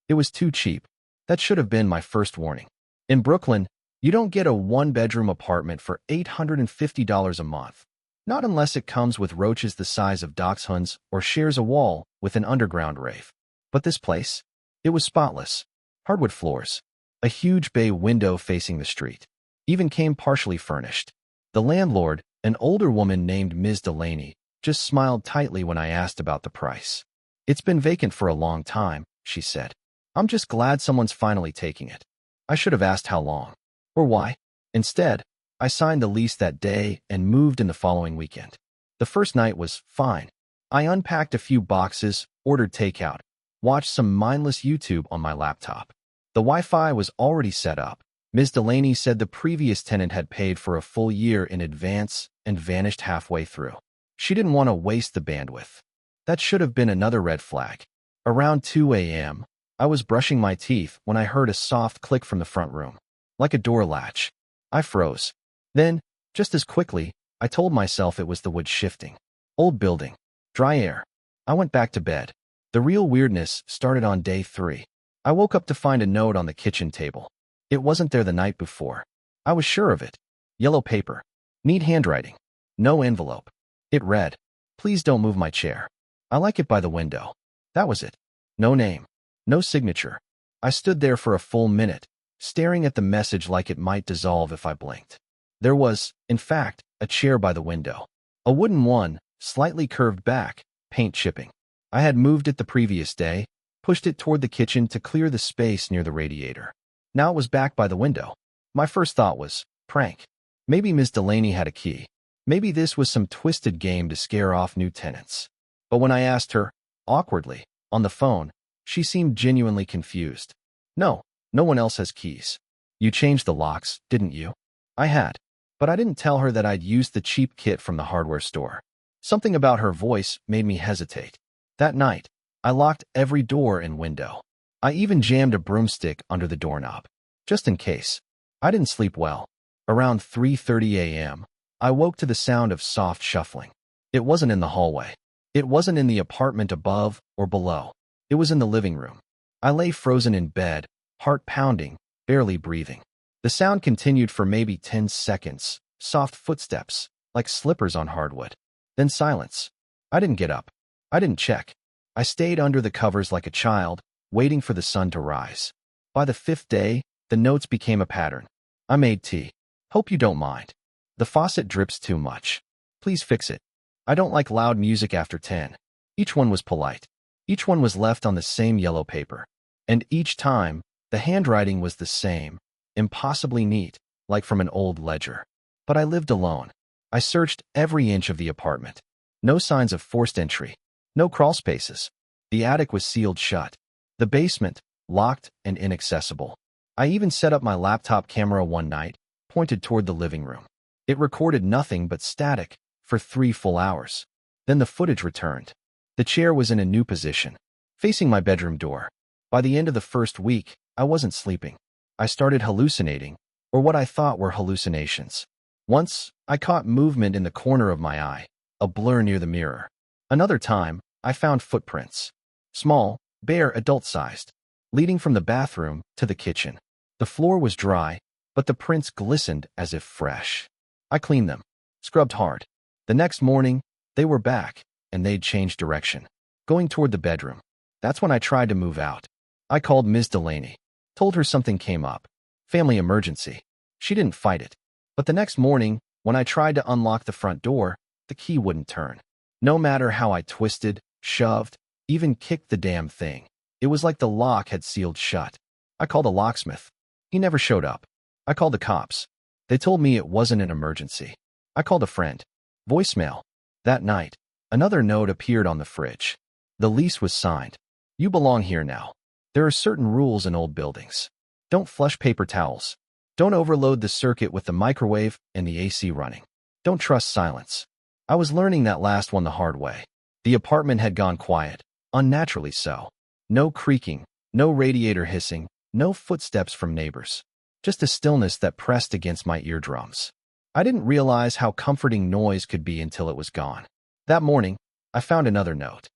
It was too cheap. That should have been my first warning. In Brooklyn, you don't get a one-bedroom apartment for $850 a month. Not unless it comes with roaches the size of dachshunds or shares a wall with an underground rave. But this place? It was spotless. Hardwood floors. A huge bay window facing the street. Even came partially furnished. The landlord, an older woman named Ms. Delaney, just smiled tightly when I asked about the price. "It's been vacant for a long time," she said. "I'm just glad someone's finally taking it." I should have asked how long. Or why. Instead, I signed the lease that day and moved in the following weekend. The first night was fine. I unpacked a few boxes, ordered takeout, watched some mindless YouTube on my laptop. The Wi-Fi was already set up. Ms. Delaney said the previous tenant had paid for a full year in advance and vanished halfway through. She didn't want to waste the bandwidth. That should have been another red flag. Around 2 a.m., I was brushing my teeth when I heard a soft click from the front room. Like a door latch. I froze. Then, just as quickly, I told myself it was the wood shifting. Old building. Dry air. I went back to bed. The real weirdness started on day 3. I woke up to find a note on the kitchen table. It wasn't there the night before. I was sure of it. Yellow paper. Neat handwriting. No envelope. It read, "Please don't move my chair. I like it by the window." That was it. No name. No signature. I stood there for a full minute, staring at the message like it might dissolve if I blinked. There was, in fact, a chair by the window. A wooden one, slightly curved back, paint chipping. I had moved it the previous day, pushed it toward the kitchen to clear the space near the radiator. Now it was back by the window. My first thought was, prank. Maybe Ms. Delaney had a key. Maybe this was some twisted game to scare off new tenants. But when I asked her, awkwardly, on the phone, she seemed genuinely confused. "No, no one else has keys." "You changed the locks, didn't you?" I had. But I didn't tell her that I'd used the cheap kit from the hardware store. Something about her voice made me hesitate. That night, I locked every door and window. I even jammed a broomstick under the doorknob. Just in case. I didn't sleep well. Around 3:30 a.m., I woke to the sound of soft shuffling. It wasn't in the hallway. It wasn't in the apartment above or below. It was in the living room. I lay frozen in bed, heart pounding, barely breathing. The sound continued for maybe 10 seconds, soft footsteps, like slippers on hardwood. Then silence. I didn't get up. I didn't check. I stayed under the covers like a child, waiting for the sun to rise. By the 5th day, the notes became a pattern. "I made tea. Hope you don't mind. The faucet drips too much. Please fix it. I don't like loud music after 10. Each one was polite. Each one was left on the same yellow paper. And each time, the handwriting was the same, impossibly neat, like from an old ledger. But I lived alone. I searched every inch of the apartment. No signs of forced entry. No crawl spaces. The attic was sealed shut. The basement, locked and inaccessible. I even set up my laptop camera one night, pointed toward the living room. It recorded nothing but static for 3 full hours. Then the footage returned. The chair was in a new position, facing my bedroom door. By the end of the first week, I wasn't sleeping. I started hallucinating, or what I thought were hallucinations. Once, I caught movement in the corner of my eye, a blur near the mirror. Another time, I found footprints. Small, bare, adult-sized, leading from the bathroom to the kitchen. The floor was dry, but the prints glistened as if fresh. I cleaned them, scrubbed hard. The next morning, they were back, and they'd changed direction, going toward the bedroom. That's when I tried to move out. I called Ms. Delaney, told her something came up. Family emergency. She didn't fight it. But the next morning, when I tried to unlock the front door, the key wouldn't turn. No matter how I twisted, shoved, even kicked the damn thing, it was like the lock had sealed shut. I called a locksmith. He never showed up. I called the cops. They told me it wasn't an emergency. I called a friend. Voicemail. That night, another note appeared on the fridge. The lease was signed. "You belong here now. There are certain rules in old buildings. Don't flush paper towels. Don't overload the circuit with the microwave and the AC running. Don't trust silence." I was learning that last one the hard way. The apartment had gone quiet, unnaturally so. No creaking, no radiator hissing, no footsteps from neighbors. Just a stillness that pressed against my eardrums. I didn't realize how comforting noise could be until it was gone. That morning, I found another note.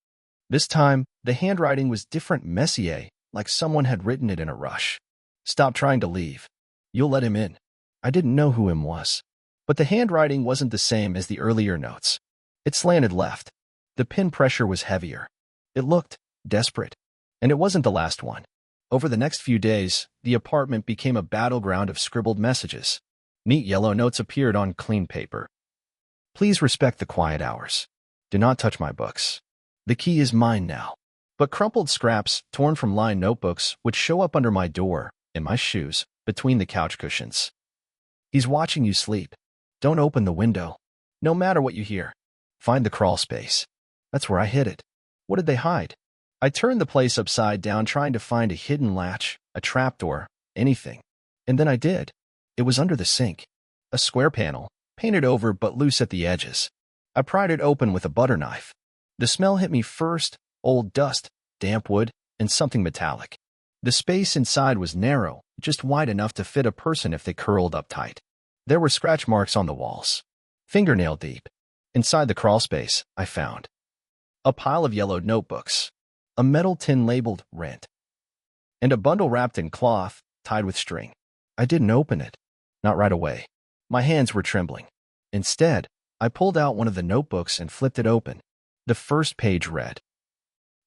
This time, the handwriting was different, Messier, like someone had written it in a rush. Stop trying to leave. You'll let him in. I didn't know who him was. But the handwriting wasn't the same as the earlier notes. It slanted left. The pen pressure was heavier. It looked desperate. And it wasn't the last one. Over the next few days, the apartment became a battleground of scribbled messages. Neat yellow notes appeared on clean paper. Please respect the quiet hours. Do not touch my books. The key is mine now. But crumpled scraps, torn from lined notebooks, would show up under my door, in my shoes, between the couch cushions. He's watching you sleep. Don't open the window. No matter what you hear. Find the crawl space. That's where I hid it. What did they hide? I turned the place upside down trying to find a hidden latch, a trapdoor, anything. And then I did. It was under the sink. A square panel, painted over but loose at the edges. I pried it open with a butter knife. The smell hit me first, old dust, damp wood, and something metallic. The space inside was narrow, just wide enough to fit a person if they curled up tight. There were scratch marks on the walls, fingernail deep. Inside the crawl space, I found a pile of yellowed notebooks, a metal tin labeled rent, and a bundle wrapped in cloth, tied with string. I didn't open it. Not right away. My hands were trembling. Instead, I pulled out one of the notebooks and flipped it open. The first page read,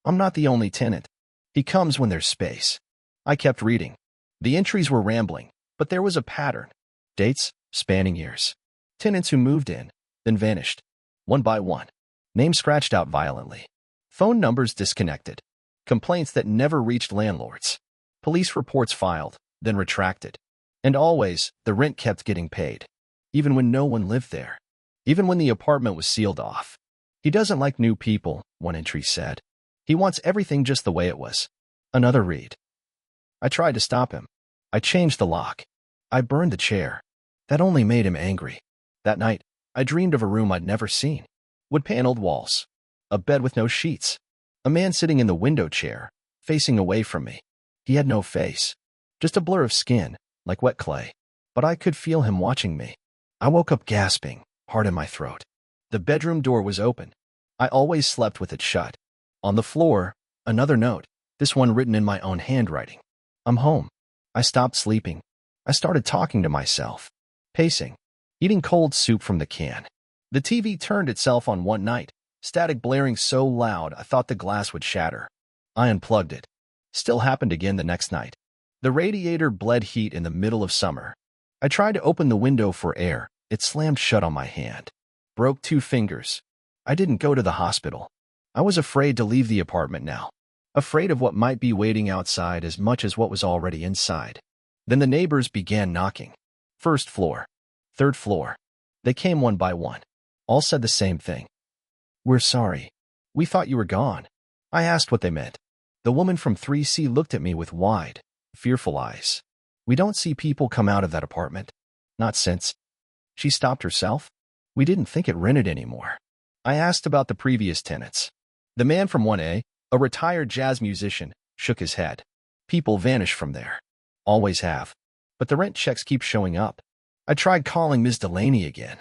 I'm not the only tenant. He comes when there's space. I kept reading. The entries were rambling, but there was a pattern. Dates, spanning years. Tenants who moved in, then vanished. One by one. Names scratched out violently. Phone numbers disconnected. Complaints that never reached landlords. Police reports filed, then retracted. And always, the rent kept getting paid. Even when no one lived there. Even when the apartment was sealed off. He doesn't like new people, one entry said. He wants everything just the way it was. Another read. I tried to stop him. I changed the lock. I burned the chair. That only made him angry. That night, I dreamed of a room I'd never seen. Wood-paneled walls. A bed with no sheets. A man sitting in the window chair, facing away from me. He had no face. Just a blur of skin, like wet clay. But I could feel him watching me. I woke up gasping, heart in my throat. The bedroom door was open. I always slept with it shut. On the floor, another note, this one written in my own handwriting. I'm home. I stopped sleeping. I started talking to myself. Pacing. Eating cold soup from the can. The TV turned itself on one night, static blaring so loud I thought the glass would shatter. I unplugged it. Still happened again the next night. The radiator bled heat in the middle of summer. I tried to open the window for air. It slammed shut on my hand. Broke 2 fingers. I didn't go to the hospital. I was afraid to leave the apartment now. Afraid of what might be waiting outside as much as what was already inside. Then the neighbors began knocking. First floor. Third floor. They came one by one. All said the same thing. We're sorry. We thought you were gone. I asked what they meant. The woman from 3C looked at me with wide, fearful eyes. We don't see people come out of that apartment. Not since. She stopped herself. We didn't think it rented anymore. I asked about the previous tenants. The man from 1A, a retired jazz musician, shook his head. People vanish from there. Always have. But the rent checks keep showing up. I tried calling Ms. Delaney again.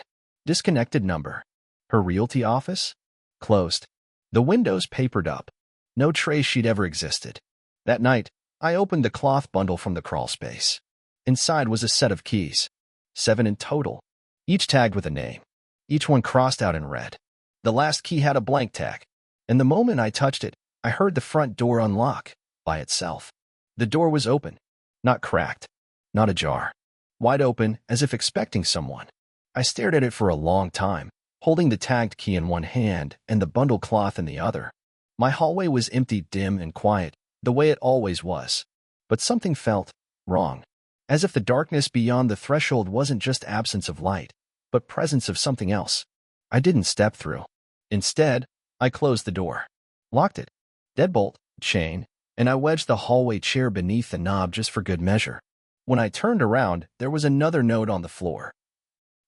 Disconnected number. Her realty office? Closed. The windows papered up. No trace she'd ever existed. That night, I opened the cloth bundle from the crawl space. Inside was a set of keys. 7 in total. Each tagged with a name. Each one crossed out in red. The last key had a blank tag. And the moment I touched it, I heard the front door unlock by itself. The door was open. Not cracked. Not ajar. Wide open, as if expecting someone. I stared at it for a long time, holding the tagged key in one hand and the bundle cloth in the other. My hallway was empty, dim, and quiet, the way it always was. But something felt wrong. As if the darkness beyond the threshold wasn't just absence of light, but presence of something else. I didn't step through. Instead, I closed the door. Locked it. Deadbolt, chain, and I wedged the hallway chair beneath the knob just for good measure. When I turned around, there was another note on the floor.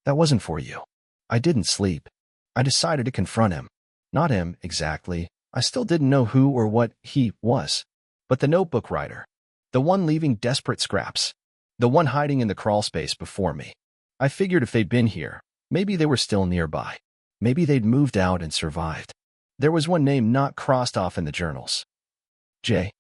That wasn't for you. I didn't sleep. I decided to confront him. Not him, exactly. I still didn't know who or what he was. But the notebook writer. The one leaving desperate scraps. The one hiding in the crawl space before me. I figured if they'd been here, maybe they were still nearby. Maybe they'd moved out and survived. There was one name not crossed off in the journals. J.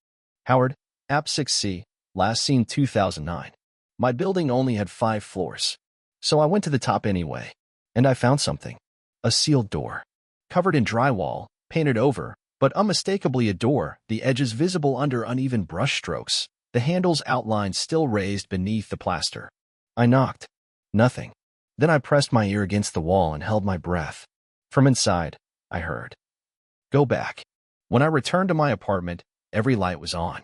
Howard, App 6C, last seen 2009. My building only had 5 floors. So I went to the top anyway. And I found something. A sealed door. Covered in drywall, painted over, but unmistakably a door, the edges visible under uneven brush strokes, the handle's outline still raised beneath the plaster. I knocked. Nothing. Then I pressed my ear against the wall and held my breath. From inside, I heard. Go back. When I returned to my apartment, every light was on.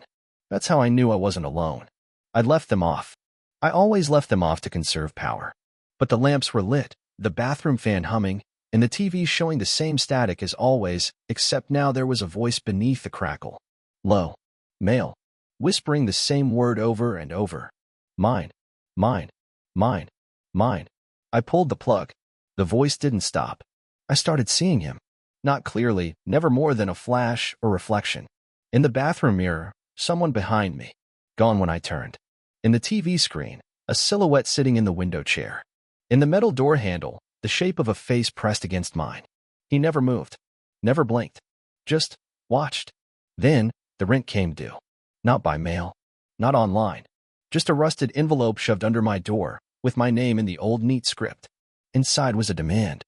That's how I knew I wasn't alone. I'd left them off. I always left them off to conserve power. But the lamps were lit, the bathroom fan humming, and the TV showing the same static as always, except now there was a voice beneath the crackle. Low. Male. Whispering the same word over and over. Mine. Mine. Mine. Mine. I pulled the plug. The voice didn't stop. I started seeing him. Not clearly, never more than a flash or reflection. In the bathroom mirror, someone behind me. Gone when I turned. In the TV screen, a silhouette sitting in the window chair. In the metal door handle, the shape of a face pressed against mine. He never moved. Never blinked. Just watched. Then, the rent came due. Not by mail. Not online. Just a rusted envelope shoved under my door, with my name in the old neat script. Inside was a demand.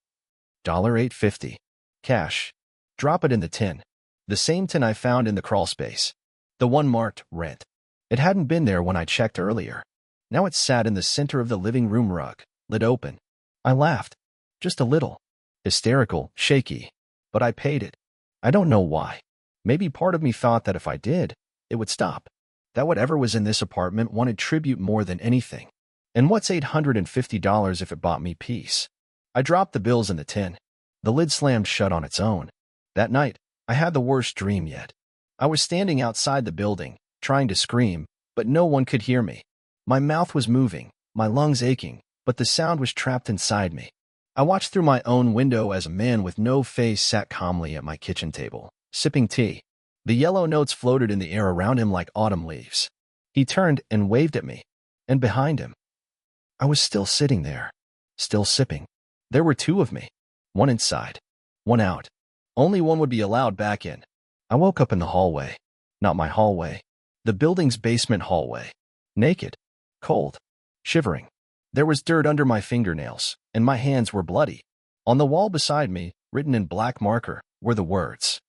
$8.50. Cash. Drop it in the tin. The same tin I found in the crawl space. The one marked rent. It hadn't been there when I checked earlier. Now it sat in the center of the living room rug, lid open. I laughed. Just a little. Hysterical, shaky. But I paid it. I don't know why. Maybe part of me thought that if I did, it would stop. That whatever was in this apartment wanted tribute more than anything. And what's $850 if it bought me peace? I dropped the bills in the tin. The lid slammed shut on its own. That night, I had the worst dream yet. I was standing outside the building, trying to scream, but no one could hear me. My mouth was moving, my lungs aching, but the sound was trapped inside me. I watched through my own window as a man with no face sat calmly at my kitchen table, sipping tea. The yellow notes floated in the air around him like autumn leaves. He turned and waved at me, and behind him, I was still sitting there, still sipping. There were 2 of me, one inside, one out. Only one would be allowed back in. I woke up in the hallway. Not my hallway. The building's basement hallway. Naked. Cold. Shivering. There was dirt under my fingernails, and my hands were bloody. On the wall beside me, written in black marker, were the words.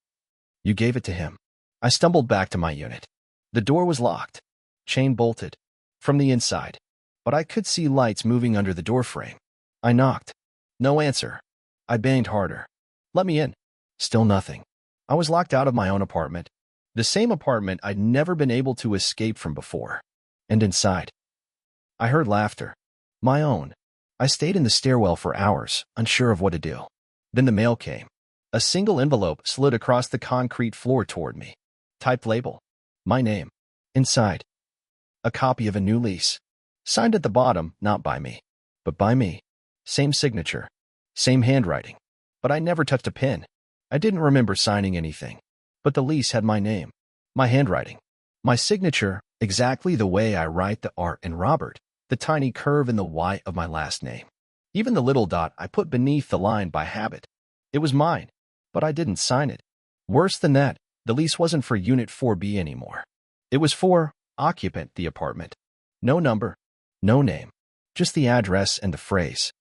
You gave it to him. I stumbled back to my unit. The door was locked. Chain bolted. From the inside. But I could see lights moving under the doorframe. I knocked. No answer. I banged harder. Let me in. Still nothing. I was locked out of my own apartment. The same apartment I'd never been able to escape from before. And inside, I heard laughter. My own. I stayed in the stairwell for hours, unsure of what to do. Then the mail came. A single envelope slid across the concrete floor toward me. Typed label. My name. Inside. A copy of a new lease. Signed at the bottom, not by me, but by me. Same signature. Same handwriting. But I never touched a pen. I didn't remember signing anything. But the lease had my name. My handwriting. My signature, exactly the way I write the R in Robert, the tiny curve in the Y of my last name. Even the little dot I put beneath the line by habit. It was mine, but I didn't sign it. Worse than that, the lease wasn't for Unit 4B anymore. It was for occupant, the apartment. No number, no name, just the address and the phrase.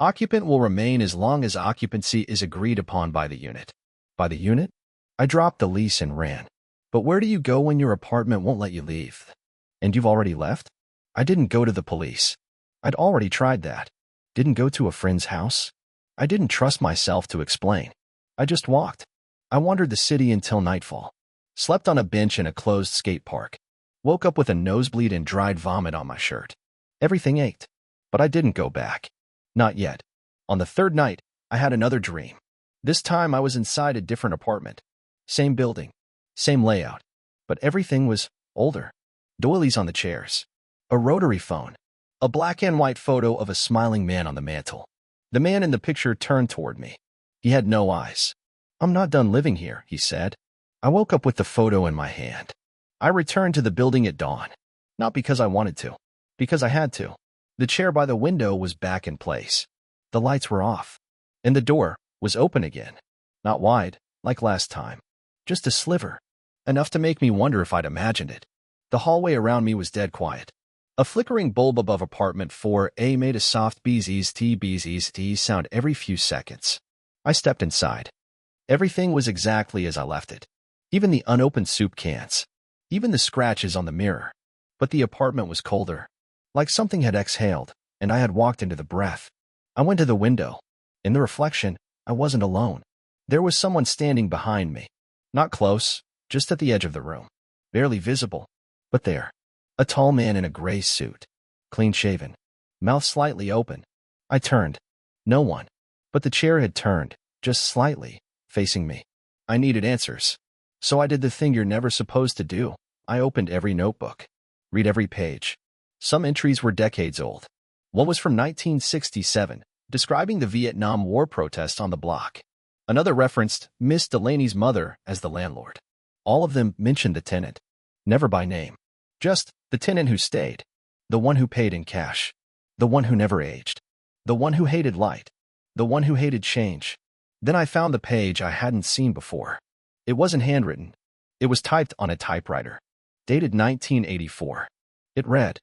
Occupant will remain as long as occupancy is agreed upon by the unit. By the unit? I dropped the lease and ran. But where do you go when your apartment won't let you leave? And you've already left? I didn't go to the police. I'd already tried that. Didn't go to a friend's house. I didn't trust myself to explain. I just walked. I wandered the city until nightfall. Slept on a bench in a closed skate park. Woke up with a nosebleed and dried vomit on my shirt. Everything ached. But I didn't go back. Not yet. On the 3rd night, I had another dream. This time I was inside a different apartment. Same building. Same layout. But everything was older. Doilies on the chairs. A rotary phone. A black and white photo of a smiling man on the mantel. The man in the picture turned toward me. He had no eyes. I'm not done living here, he said. I woke up with the photo in my hand. I returned to the building at dawn. Not because I wanted to. Because I had to. The chair by the window was back in place. The lights were off. And the door was open again. Not wide, like last time. Just a sliver. Enough to make me wonder if I'd imagined it. The hallway around me was dead quiet. A flickering bulb above apartment 4A made a soft bzzz sound every few seconds. I stepped inside. Everything was exactly as I left it. Even the unopened soup cans. Even the scratches on the mirror. But the apartment was colder. Like something had exhaled, and I had walked into the breath. I went to the window. In the reflection, I wasn't alone. There was someone standing behind me. Not close, just at the edge of the room. Barely visible, but there. A tall man in a gray suit. Clean-shaven. Mouth slightly open. I turned. No one. But the chair had turned, just slightly, facing me. I needed answers. So I did the thing you're never supposed to do. I opened every notebook. Read every page. Some entries were decades old. One was from 1967, describing the Vietnam War protests on the block. Another referenced Miss Delaney's mother as the landlord. All of them mentioned the tenant. Never by name. Just the tenant who stayed. The one who paid in cash. The one who never aged. The one who hated light. The one who hated change. Then I found the page I hadn't seen before. It wasn't handwritten. It was typed on a typewriter. Dated 1984. It read,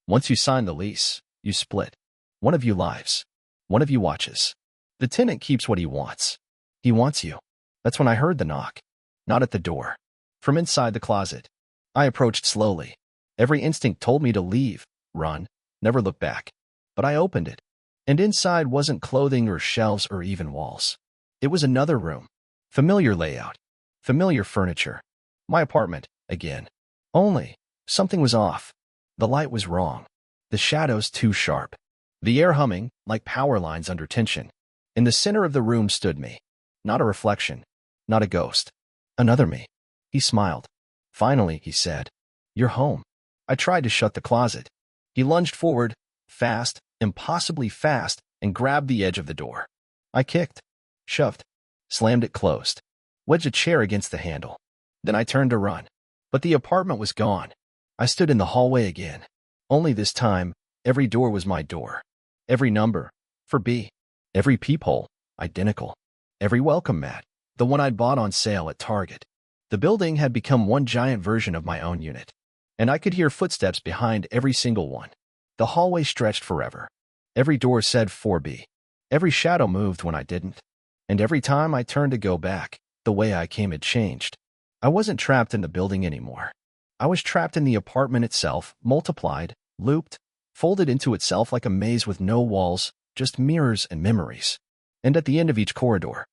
"Once you sign the lease, you split. One of you lives. One of you watches. The tenant keeps what he wants. He wants you." That's when I heard the knock. Not at the door. From inside the closet. I approached slowly. Every instinct told me to leave, run, never look back. But I opened it. And inside wasn't clothing or shelves or even walls. It was another room. Familiar layout. Familiar furniture. My apartment, again. Only, something was off. The light was wrong. The shadows too sharp. The air humming, like power lines under tension. In the center of the room stood me. Not a reflection. Not a ghost. Another me. He smiled. Finally, he said, "You're home." I tried to shut the closet. He lunged forward, fast, impossibly fast, and grabbed the edge of the door. I kicked, shoved, slammed it closed, wedged a chair against the handle. Then I turned to run. But the apartment was gone. I stood in the hallway again. Only this time, every door was my door. Every number, for B. Every peephole, identical. Every welcome mat, the one I'd bought on sale at Target. The building had become one giant version of my own unit. And I could hear footsteps behind every single one. The hallway stretched forever. Every door said 4B. Every shadow moved when I didn't. And every time I turned to go back, the way I came had changed. I wasn't trapped in the building anymore. I was trapped in the apartment itself, multiplied, looped, folded into itself like a maze with no walls, just mirrors and memories. And at the end of each corridor,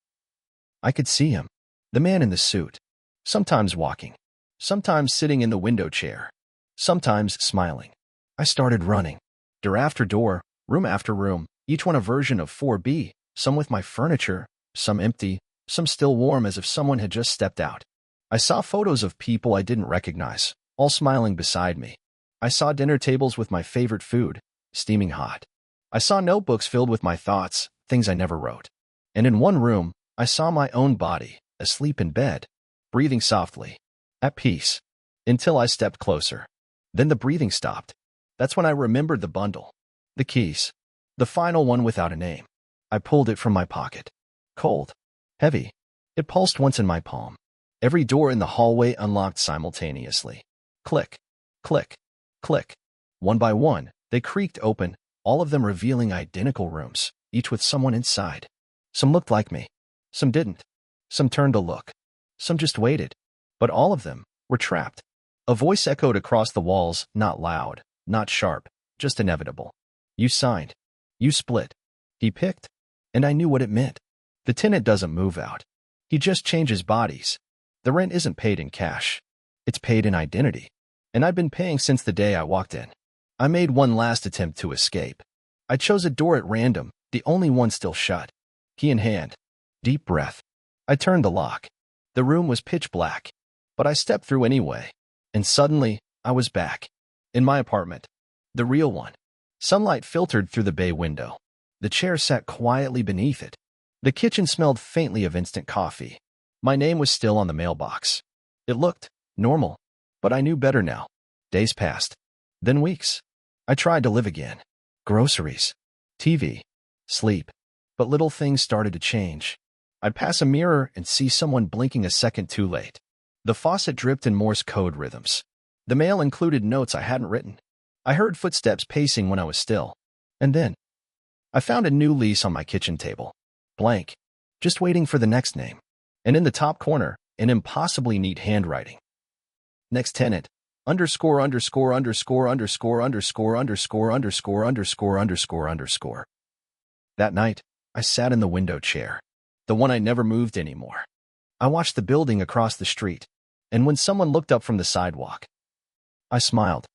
I could see him, the man in the suit, sometimes walking, sometimes sitting in the window chair, sometimes smiling. I started running, door after door, room after room, each one a version of 4B, some with my furniture, some empty, some still warm as if someone had just stepped out. I saw photos of people I didn't recognize, all smiling beside me. I saw dinner tables with my favorite food, steaming hot. I saw notebooks filled with my thoughts, things I never wrote. And in one room, I saw my own body, asleep in bed, breathing softly, at peace, until I stepped closer. Then the breathing stopped. That's when I remembered the bundle. The keys. The final one without a name. I pulled it from my pocket. Cold. Heavy. It pulsed once in my palm. Every door in the hallway unlocked simultaneously. Click. Click. Click. One by one, they creaked open, all of them revealing identical rooms, each with someone inside. Some looked like me. Some didn't. Some turned to look. Some just waited. But all of them were trapped. A voice echoed across the walls, not loud, not sharp, just inevitable. You signed. You split. He picked. And I knew what it meant. The tenant doesn't move out. He just changes bodies. The rent isn't paid in cash. It's paid in identity. And I'd been paying since the day I walked in. I made one last attempt to escape. I chose a door at random, the only one still shut. Key in hand. Deep breath. I turned the lock. The room was pitch black. But I stepped through anyway. And suddenly, I was back. In my apartment. The real one. Sunlight filtered through the bay window. The chair sat quietly beneath it. The kitchen smelled faintly of instant coffee. My name was still on the mailbox. It looked normal. But I knew better now. Days passed. Then weeks. I tried to live again. Groceries. TV. Sleep. But little things started to change. I'd pass a mirror and see someone blinking a second too late. The faucet dripped in Morse code rhythms. The mail included notes I hadn't written. I heard footsteps pacing when I was still. And then, I found a new lease on my kitchen table. Blank. Just waiting for the next name. And in the top corner, an impossibly neat handwriting. Next tenant. Underscore underscore underscore underscore underscore underscore underscore underscore underscore underscore. That night, I sat in the window chair. The one I never moved anymore. I watched the building across the street. And when someone looked up from the sidewalk, I smiled.